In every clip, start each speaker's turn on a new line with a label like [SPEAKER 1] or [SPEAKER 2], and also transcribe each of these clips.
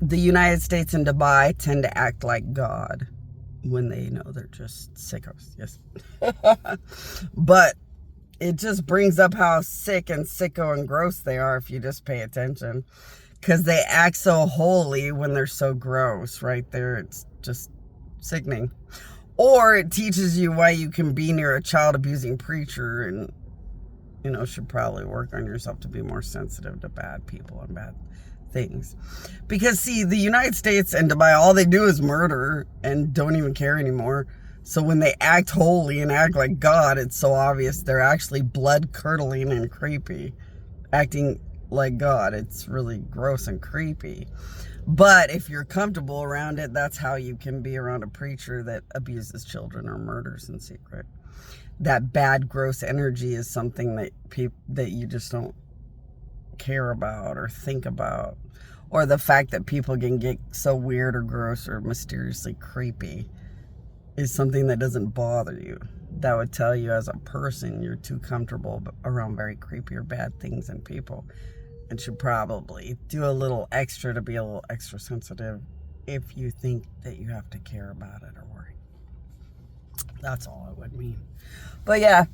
[SPEAKER 1] The United States and Dubai tend to act like God when they know they're just sickos. Yes. But it just brings up how sick and sicko and gross they are if you just pay attention. Because they act so holy when they're so gross. Right there, it's just sickening. Or it teaches you why you can be near a child abusing preacher and, should probably work on yourself to be more sensitive to bad people and bad things. Because, see, the United States and Dubai, all they do is murder and don't even care anymore. So when they act holy and act like God, it's so obvious they're actually blood-curdling and creepy. Acting like God, it's really gross and creepy. But if you're comfortable around it, that's how you can be around a preacher that abuses children or murders in secret. That bad, gross energy is something that you just don't care about or think about. Or the fact that people can get so weird or gross or mysteriously creepy is something that doesn't bother you. That would tell you as a person you're too comfortable around very creepy or bad things and people. And should probably do a little extra to be a little extra sensitive if you think that you have to care about it or worry. That's all it would mean. But yeah,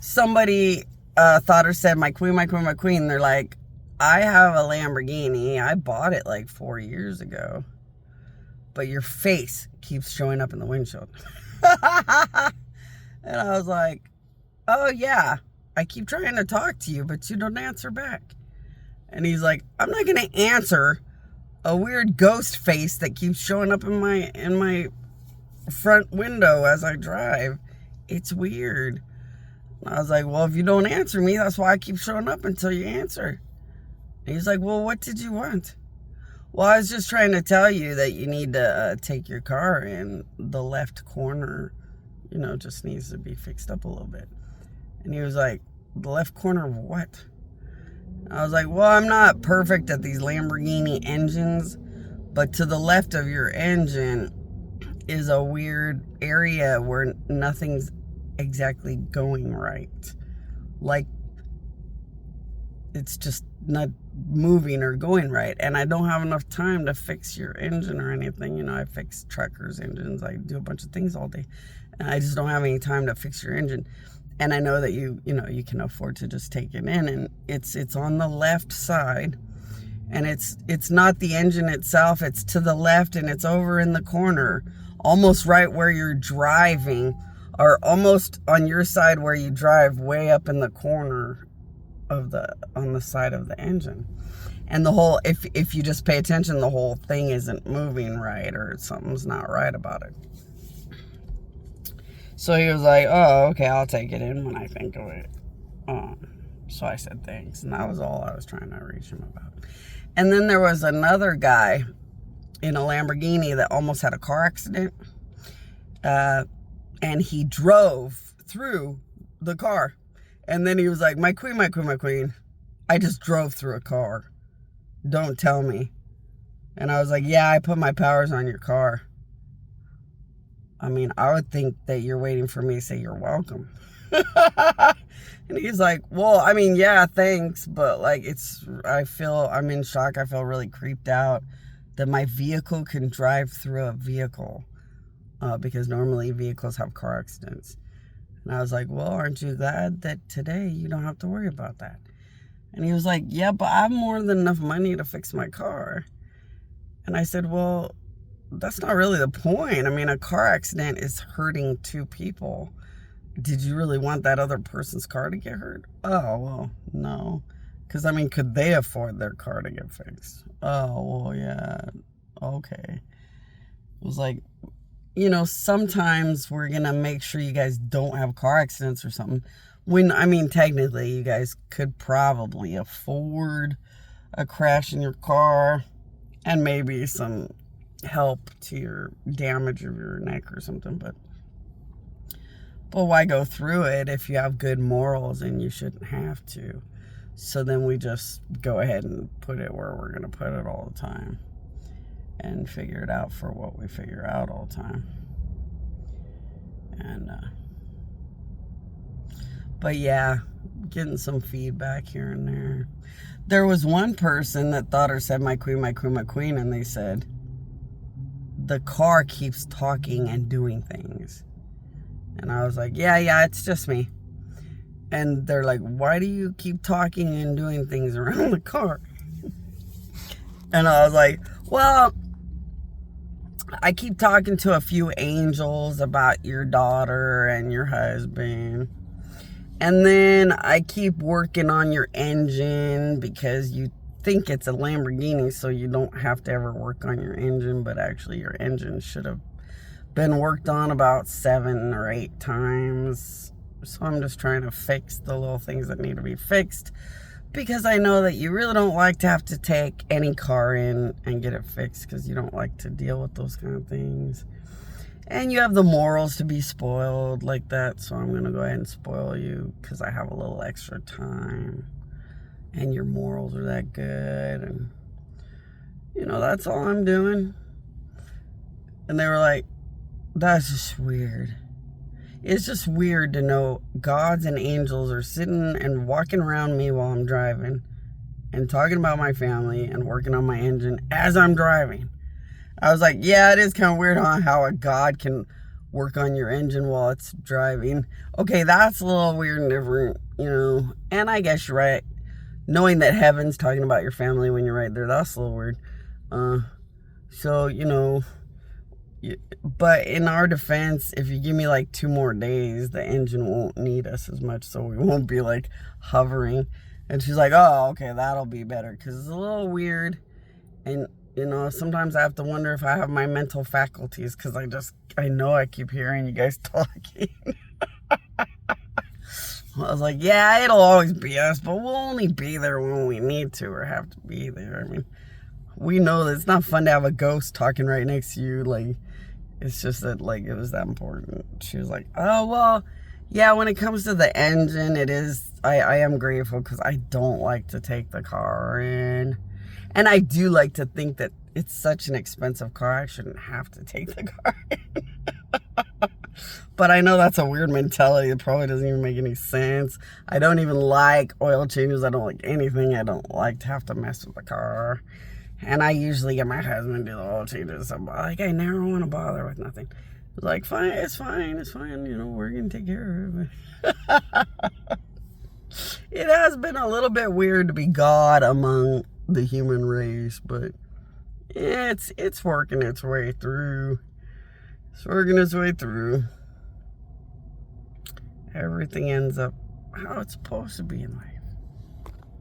[SPEAKER 1] somebody thought or said, my queen, my queen, my queen. They're like, I have a Lamborghini. I bought it like 4 years ago. But your face keeps showing up in the windshield. And I was like, oh yeah, I keep trying to talk to you, but you don't answer back. And he's like, I'm not going to answer a weird ghost face that keeps showing up in my front window as I drive. It's weird. And I was like, well, if you don't answer me, that's why I keep showing up until you answer. And he's like, well, what did you want? Well, I was just trying to tell you that you need to take your car in the left corner, just needs to be fixed up a little bit. And he was like, the left corner of what? I was like, well, I'm not perfect at these Lamborghini engines, but to the left of your engine is a weird area where nothing's exactly going right. Like, it's just not moving or going right. And I don't have enough time to fix your engine or anything. I fix truckers' engines. I do a bunch of things all day. And I just don't have any time to fix your engine. And I know that you can afford to just take it in, and it's on the left side, and it's not the engine itself. It's to the left, and it's over in the corner, almost right where you're driving, or almost on your side where you drive, way up in the corner on the side of the engine. And the whole, if you just pay attention, the whole thing isn't moving right, or something's not right about it. So he was like, oh, okay, I'll take it in when I think of it. So I said thanks. And that was all I was trying to reach him about. And then there was another guy in a Lamborghini that almost had a car accident. And he drove through the car. And then he was like, my queen, my queen, my queen. I just drove through a car. Don't tell me. And I was like, yeah, I put my powers on your car. I mean, I would think that you're waiting for me to say you're welcome. And he's like, well, I mean, yeah, thanks. But like, I'm in shock. I feel really creeped out that my vehicle can drive through a vehicle. Because normally vehicles have car accidents. And I was like, well, aren't you glad that today you don't have to worry about that? And he was like, yeah, but I have more than enough money to fix my car. And I said, well, that's not really the point. I mean, a car accident is hurting two people. Did you really want that other person's car to get hurt? Oh, well, no. Because, I mean, could they afford their car to get fixed? Oh, well, yeah. Okay. It was like, sometimes we're going to make sure you guys don't have car accidents or something. When, I mean, technically, you guys could probably afford a crash in your car and maybe some help to your damage of your neck or something, but why go through it if you have good morals, and you shouldn't have to? So then we just go ahead and put it where we're going to put it all the time and figure it out for what we figure out all the time. And but yeah, getting some feedback here and there. There was one person that thought or said, my queen, my queen, my queen, and they said, the car keeps talking and doing things. And I was like, yeah, it's just me. And they're like, why do you keep talking and doing things around the car? And I was like, well, I keep talking to a few angels about your daughter and your husband. And then I keep working on your engine because you think it's a Lamborghini, so you don't have to ever work on your engine, but actually your engine should have been worked on about 7 or 8 times. So I'm just trying to fix the little things that need to be fixed, because I know that you really don't like to have to take any car in and get it fixed, because you don't like to deal with those kind of things. And you have the morals to be spoiled like that, so I'm going to go ahead and spoil you because I have a little extra time. And your morals are that good, and, you know, that's all I'm doing. And they were like, that's just weird. It's just weird to know gods and angels are sitting and walking around me while I'm driving and talking about my family and working on my engine as I'm driving. I was like, yeah, it is kind of weird, huh? How a god can work on your engine while it's driving. Okay, that's a little weird and different, you know. And I guess you're right. Knowing that heaven's talking about your family when you're right there, that's a little weird. So, you know, but in our defense, if you give me like 2 more days, the engine won't need us as much, so we won't be like hovering. And she's like, oh, okay, that'll be better, because it's a little weird. And, you know, sometimes I have to wonder if I have my mental faculties, because I know I keep hearing you guys talking. I was like, yeah, it'll always be us, but we'll only be there when we need to or have to be there. I mean, we know that it's not fun to have a ghost talking right next to you. Like, it's just that, like, it was that important. She was like, oh, well, yeah, when it comes to the engine, it is, I am grateful, because I don't like to take the car in. And I do like to think that it's such an expensive car, I shouldn't have to take the car in. But I know that's a weird mentality. It probably doesn't even make any sense. I don't even like oil changes. I don't like anything. I don't like to have to mess with the car. And I usually get my husband to do the oil changes. So I'm like, I never want to bother with nothing. It's like, fine, it's fine. You know, we're going to take care of it. It has been a little bit weird to be God among the human race, but it's working its way through. It's working its way through. Everything ends up how it's supposed to be in life.